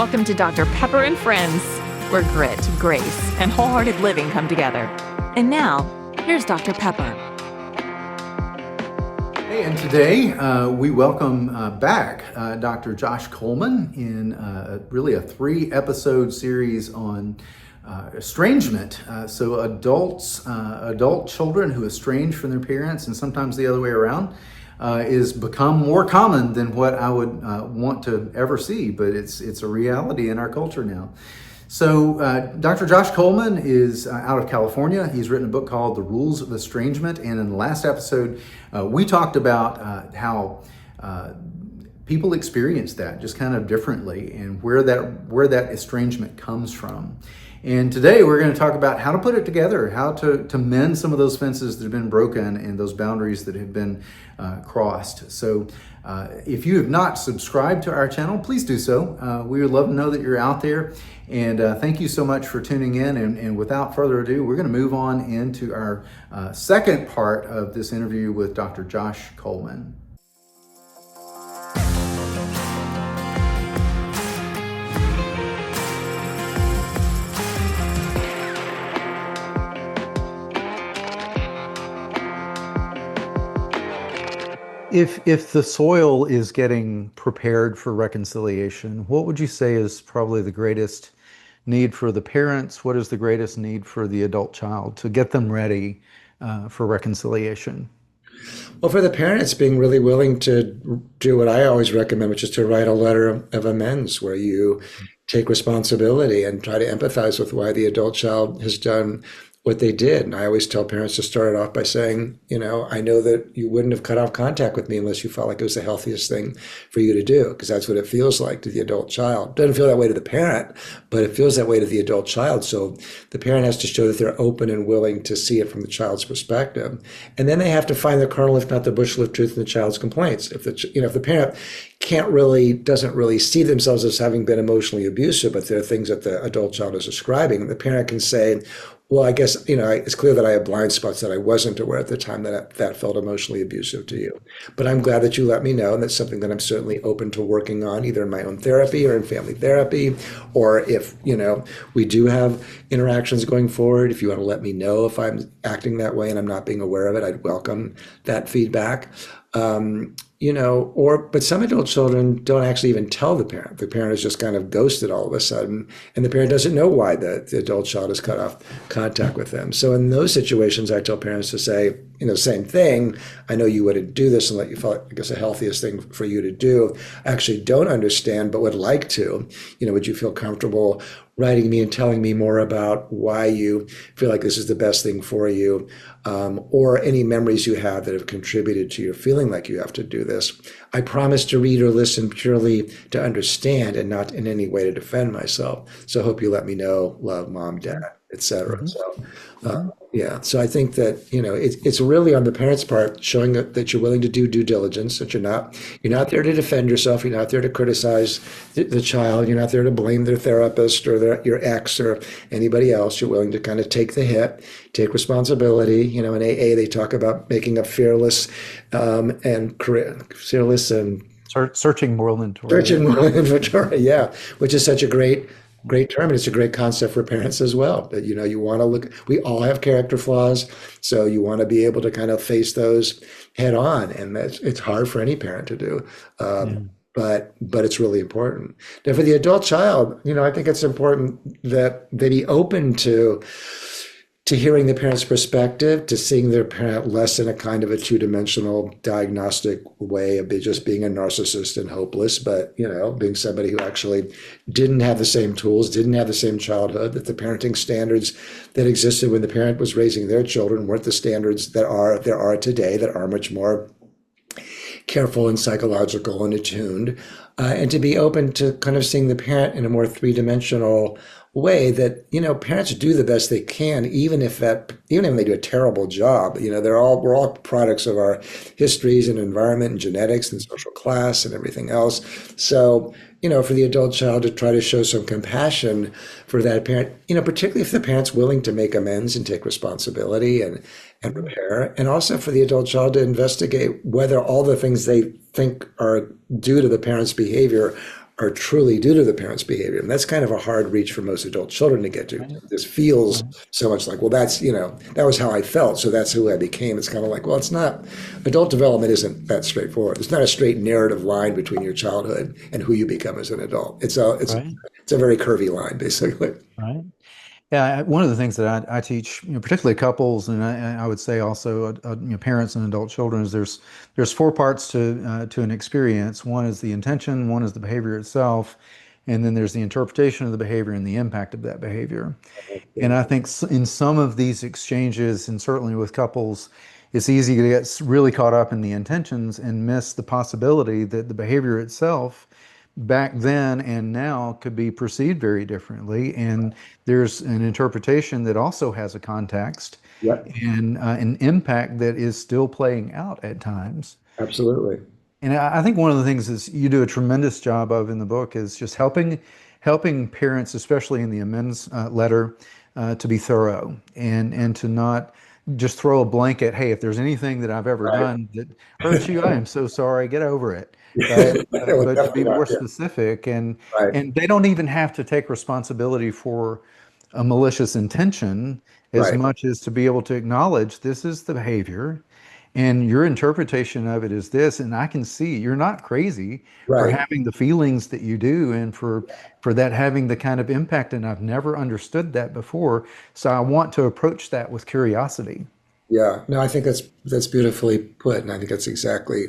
Welcome to Dr. Pepper and Friends, where grit, grace, and wholehearted living come together. And now, here's Dr. Pepper. Hey, and today we welcome back Dr. Josh Coleman in really a 3-episode series on estrangement. So adult children who estrange from their parents, and sometimes the other way around, is become more common than what I would want to ever see, but it's a reality in our culture now. So Dr. Josh Coleman is out of California. He's written a book called The Rules of Estrangement, and in the last episode we talked about how people experience that just kind of differently, and where that estrangement comes from. And today we're going to talk about how to put it together, how to mend some of those fences that have been broken and those boundaries that have been crossed. So if you have not subscribed to our channel, please do so. We would love to know that you're out there. And thank you so much for tuning in. And without further ado, we're going to move on into our second part of this interview with Dr. Josh Coleman. If the soil is getting prepared for reconciliation, what would you say is probably the greatest need for the parents? What is the greatest need for the adult child to get them ready for reconciliation? Well, for the parents, being really willing to do what I always recommend, which is to write a letter of amends, where you take responsibility and try to empathize with why the adult child has done what they did. And I always tell parents to start it off by saying, I know that you wouldn't have cut off contact with me unless you felt like it was the healthiest thing for you to do, because that's what it feels like to the adult child. It doesn't feel that way to the parent, but it feels that way to the adult child. So the parent has to show that they're open and willing to see it from the child's perspective. And then they have to find the kernel, if not the bushel of truth, in the child's complaints. If the parent doesn't really see themselves as having been emotionally abusive, but there are things that the adult child is ascribing, the parent can say, well, I guess, it's clear that I have blind spots that I wasn't aware at the time that felt emotionally abusive to you. But I'm glad that you let me know, and that's something that I'm certainly open to working on, either in my own therapy or in family therapy, or if, we do have interactions going forward, if you want to let me know if I'm acting that way and I'm not being aware of it, I'd welcome that feedback. But some adult children don't actually even tell the parent. The parent is just kind of ghosted all of a sudden, and the parent doesn't know why the adult child has cut off contact with them. So in those situations, I tell parents to say, same thing. I know you wouldn't do this unless you felt like it's the healthiest thing for you to do. I actually don't understand, but would like to. Would you feel comfortable writing me and telling me more about why you feel like this is the best thing for you, or any memories you have that have contributed to your feeling like you have to do this. I promise to read or listen purely to understand and not in any way to defend myself. So I hope you let me know. Love, Mom, Dad, etc. So so I think that it's really on the parents' part, showing that you're willing to do due diligence, that you're not there to defend yourself, you're not there to criticize the child, you're not there to blame their therapist or your ex or anybody else. You're willing to kind of take the hit, take responsibility. In AA they talk about making a fearless and searching moral inventory. Which is such a great term, and it's a great concept for parents as well. That you want to look. We all have character flaws, so you want to be able to kind of face those head on, and it's hard for any parent to do. But it's really important. Now, for the adult child, I think it's important that they be open to hearing the parent's perspective, to seeing their parent less in a kind of a two-dimensional diagnostic way of just being a narcissist and hopeless, but, being somebody who actually didn't have the same tools, didn't have the same childhood, that the parenting standards that existed when the parent was raising their children weren't the standards there are today, that are much more careful and psychological and attuned, and to be open to kind of seeing the parent in a more three-dimensional way, that parents do the best they can, even if they do a terrible job. We're all products of our histories and environment and genetics and social class and everything else. So for the adult child to try to show some compassion for that parent, particularly if the parent's willing to make amends and take responsibility and repair, and also for the adult child to investigate whether all the things they think are due to the parent's behavior are truly due to the parent's behavior. And that's kind of a hard reach for most adult children to get to. Right. This feels Right. so much like, well, that's, that was how I felt. So that's who I became. It's kind of like, well, it's not, adult development isn't that straightforward. It's not a straight narrative line between your childhood and who you become as an adult. Right. It's a very curvy line, basically. Right. Yeah, one of the things that I teach, particularly couples, and I would say also parents and adult children, is there's four parts to an experience. One is the intention, one is the behavior itself, and then there's the interpretation of the behavior and the impact of that behavior. And I think in some of these exchanges, and certainly with couples, it's easy to get really caught up in the intentions and miss the possibility that the behavior itself back then and now could be perceived very differently. And there's an interpretation that also has a context Yep, and an impact that is still playing out at times. absolutely. And I think one of the things is you do a tremendous job of in the book is just helping parents, especially in the amends letter, to be thorough and to not just throw a blanket. Hey, if there's anything that I've ever Right. done that hurts you, I am so sorry. Get over it. But Well, but to be definitely more not. Yeah. specific Right. and they don't even have to take responsibility for a malicious intention as Right. much as to be able to acknowledge this is the behavior and your interpretation of it is this, and I can see you're not crazy for Right. having the feelings that you do and for that having the kind of impact, and I've never understood that before. So I want to approach that with curiosity. Yeah, no, I think that's beautifully put, and I think that's exactly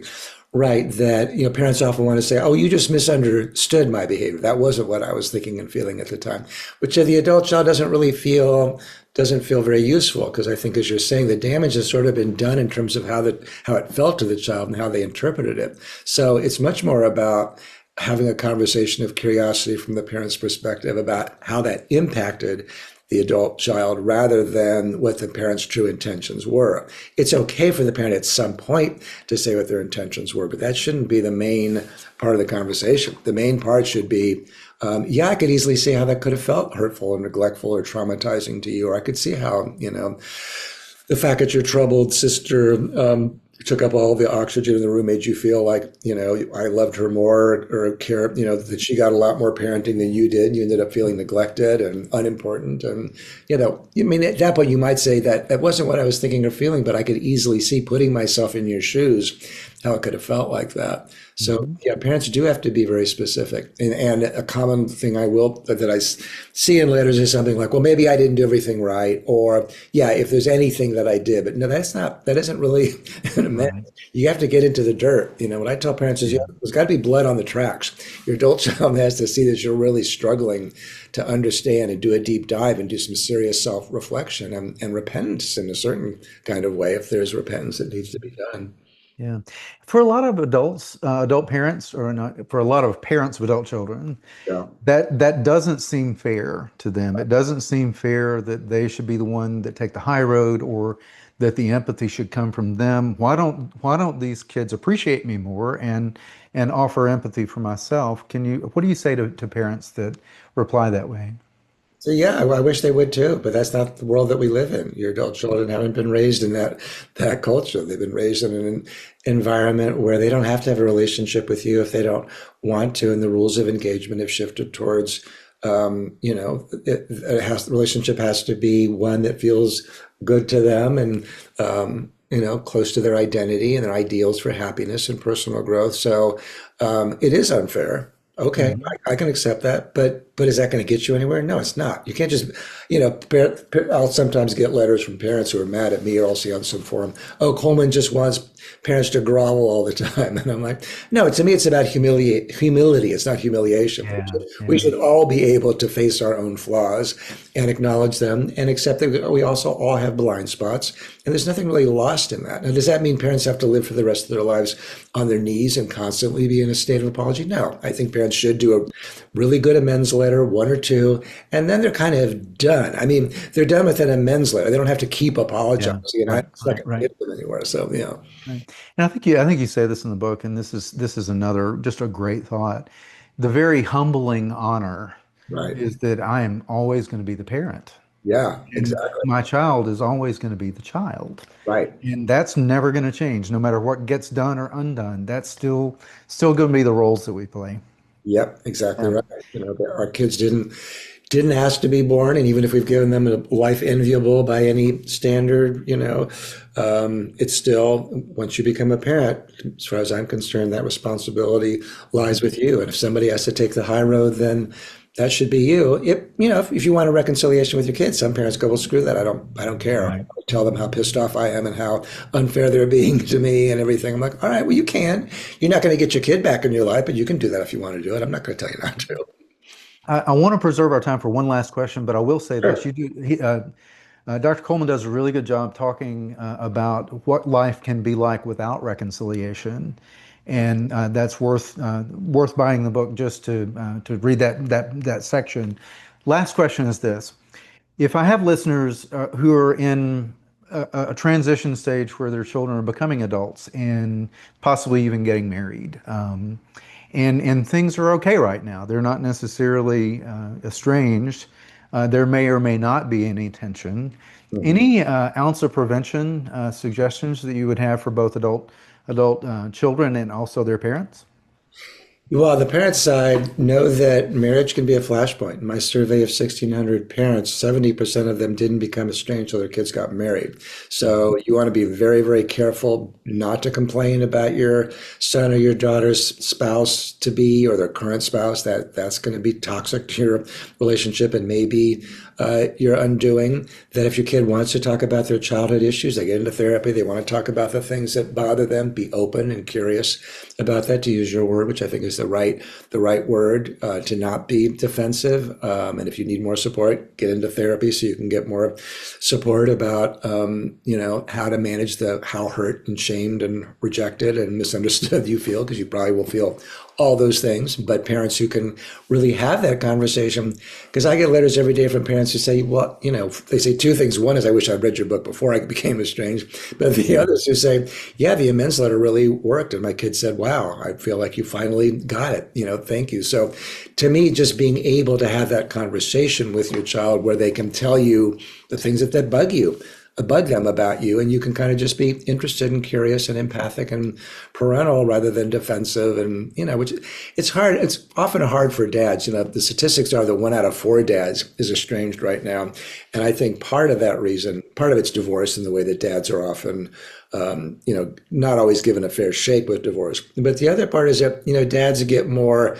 right. That parents often want to say, "Oh, you just misunderstood my behavior. That wasn't what I was thinking and feeling at the time," which the adult child doesn't feel very useful because I think, as you're saying, the damage has sort of been done in terms of how it felt to the child and how they interpreted it. So it's much more about having a conversation of curiosity from the parent's perspective about how that impacted the adult child rather than what the parent's true intentions were. It's okay for the parent at some point to say what their intentions were, but that shouldn't be the main part of the conversation. The main part should be, yeah, I could easily see how that could have felt hurtful or neglectful or traumatizing to you, or I could see how, the fact that your troubled sister took up all the oxygen in the room made you feel like, I loved her more or care, that she got a lot more parenting than you did. You ended up feeling neglected and unimportant. And, I mean, at that point, you might say that that wasn't what I was thinking or feeling, but I could easily see putting myself in your shoes, how it could have felt like that. So Mhm. yeah, parents do have to be very specific. And a common thing that I see in letters is something like, well, maybe I didn't do everything right, or yeah, if there's anything that I did, but no, that isn't really an Right. amendment. You have to get into the dirt. What I tell parents is, Yeah. there's got to be blood on the tracks. Your adult child has to see that you're really struggling to understand and do a deep dive and do some serious self-reflection and repentance in a certain kind of way if there's repentance that needs to be done. Yeah. For a lot of adults, adult parents, or not, for a lot of parents of adult children, Yeah. that doesn't seem fair to them. It doesn't seem fair that they should be the one that take the high road or that the empathy should come from them. Why don't these kids appreciate me more and offer empathy for myself? What do you say to parents that reply that way? So yeah, I wish they would too, but that's not the world that we live in. Your adult children haven't been raised in that culture. They've been raised in an environment where they don't have to have a relationship with you if they don't want to, and the rules of engagement have shifted towards, the relationship has to be one that feels good to them and close to their identity and their ideals for happiness and personal growth. So it is unfair. Okay, Mhm. I can accept that, but is that going to get you anywhere? No, it's not. You can't just, I'll sometimes get letters from parents who are mad at me, or I'll see on some forum, oh, Coleman just wants parents to grovel all the time, and I'm like, no, to me, it's about humility. It's not humiliation. Yeah, We yeah, should all be able to face our own flaws and acknowledge them, and accept that we also all have blind spots, and there's nothing really lost in that. Now, does that mean parents have to live for the rest of their lives on their knees and constantly be in a state of apology? No, I think parents should do a really good amends letter, one or two, and then they're kind of done. I mean, they're done with an amends letter. They don't have to keep yeah. apologizing, and Right, it's not right, going to right. get them anywhere. So, Right. And I think you say this in the book, and this is another just a great thought. The very humbling honor right. is that I am always going to be the parent, Yeah, and exactly. my child is always going to be the child, Right. and that's never going to change, no matter what gets done or undone. That's still going to be the roles that we play. Yep, exactly Yeah. right. Our kids didn't ask to be born, and even if we've given them a life enviable by any standard, it's still, once you become a parent, as far as I'm concerned, that responsibility lies with you. And if somebody has to take the high road, then that should be you. If you want a reconciliation with your kids, some parents go, well, screw that. I don't care. Right. I tell them how pissed off I am and how unfair they're being to me and everything. I'm like, all right, well, you can. You're not going to get your kid back in your life, but you can do that if you want to do it. I'm not going to tell you not to. I want to preserve our time for one last question, but I will say this: Sure. Dr. Coleman does a really good job talking about what life can be like without reconciliation, and that's worth buying the book just to read that section. Last question is this: if I have listeners who are in a transition stage where their children are becoming adults and possibly even getting married, and things are okay right now, they're not necessarily estranged. There may or may not be any tension. Mhm. Any ounce of prevention suggestions that you would have for both adult children and also their parents? Well, the parent side know that marriage can be a flashpoint. In my survey of 1,600 parents, 70% of them didn't become estranged until their kids got married. So you want to be very, very careful not to complain about your son or your daughter's spouse to be or their current spouse. That's going to be toxic to your relationship and maybe your undoing. That if your kid wants to talk about their childhood issues, they get into therapy, they want to talk about the things that bother them, be open and curious about that, to use your word, which I think is the right word, to not be defensive. And if you need more support, get into therapy so you can get more support about how to manage how hurt and shamed and rejected and misunderstood you feel, because you probably will feel all those things. But parents who can really have that conversation, because I get letters every day from parents who say, well, they say two things. One is, I wish I'd read your book before I became estranged. But the others who say, yeah, the amends letter really worked. And my kid said, wow, I feel like you finally got it. Thank you. So to me, just being able to have that conversation with your child where they can tell you the things that bug them about you, and you can kind of just be interested and curious and empathic and parental rather than defensive. And which it's hard, it's often hard for dads. The statistics are that 1 out of 4 dads is estranged right now, and I think part of it's divorce and the way that dads are often not always given a fair shake with divorce. But the other part is that dads get more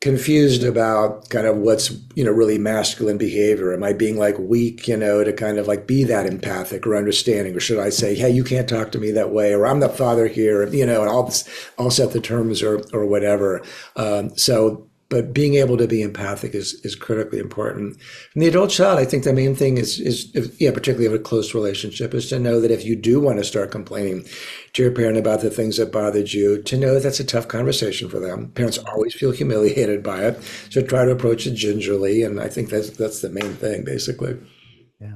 confused about kind of what's really masculine behavior. Am I being like weak, to kind of like be that empathic or understanding, or should I say, hey, you can't talk to me that way, or I'm the father here, and I'll set the terms or whatever. But being able to be empathic is critically important. And the adult child, I think the main thing is particularly of a close relationship, is to know that if you do want to start complaining to your parent about the things that bothered you, to know that's a tough conversation for them. Parents always feel humiliated by it, so try to approach it gingerly. And I think that's the main thing, basically. Yeah.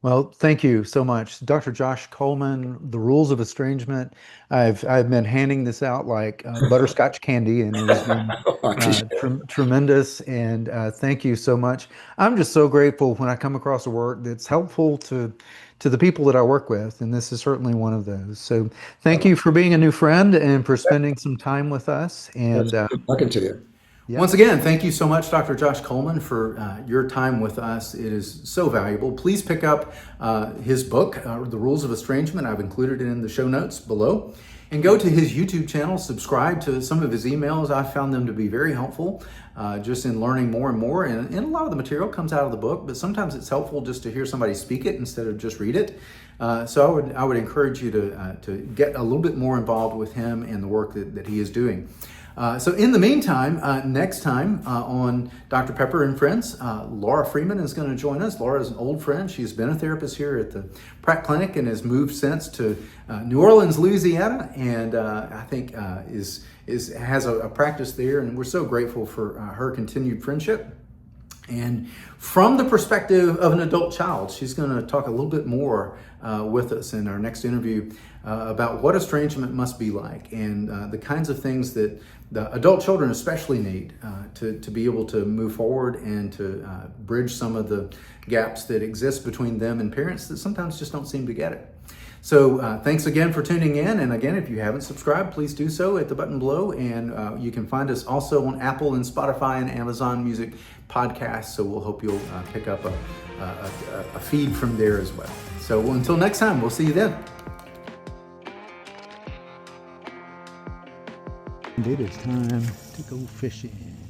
Well, thank you so much, Dr. Josh Coleman. The Rules of Estrangement. I've been handing this out like butterscotch candy, and it has been I appreciate it. tremendous. And thank you so much. I'm just so grateful when I come across a work that's helpful to the people that I work with, and this is certainly one of those. So, thank you for being a new friend and for spending some time with us. It's And good talking to you. yeah, Once again, thank you so much, Dr. Josh Coleman, for your time with us. It is so valuable. Please pick up his book, The Rules of Estrangement. I've included it in the show notes below. And go to his YouTube channel, subscribe to some of his emails. I found them to be very helpful just in learning more and more. And a lot of the material comes out of the book, but sometimes it's helpful just to hear somebody speak it instead of just read it. So I would encourage you to get a little bit more involved with him and the work that he is doing. So in the meantime, next time on Dr. Pepper and Friends, Laura Freeman is going to join us. Laura is an old friend. She's been a therapist here at the Pratt Clinic and has moved since to New Orleans, Louisiana, and I think has a practice there. And we're so grateful for her continued friendship. And from the perspective of an adult child, she's going to talk a little bit more with us in our next interview about what estrangement must be like and the kinds of things that the adult children especially need to be able to move forward and to bridge some of the gaps that exist between them and parents that sometimes just don't seem to get it. So thanks again for tuning in. And again, if you haven't subscribed, please do so at the button below. And you can find us also on Apple and Spotify and Amazon Music podcasts. So we'll hope you'll pick up a feed from there as well. So until next time, we'll see you then. It is time to go fishing.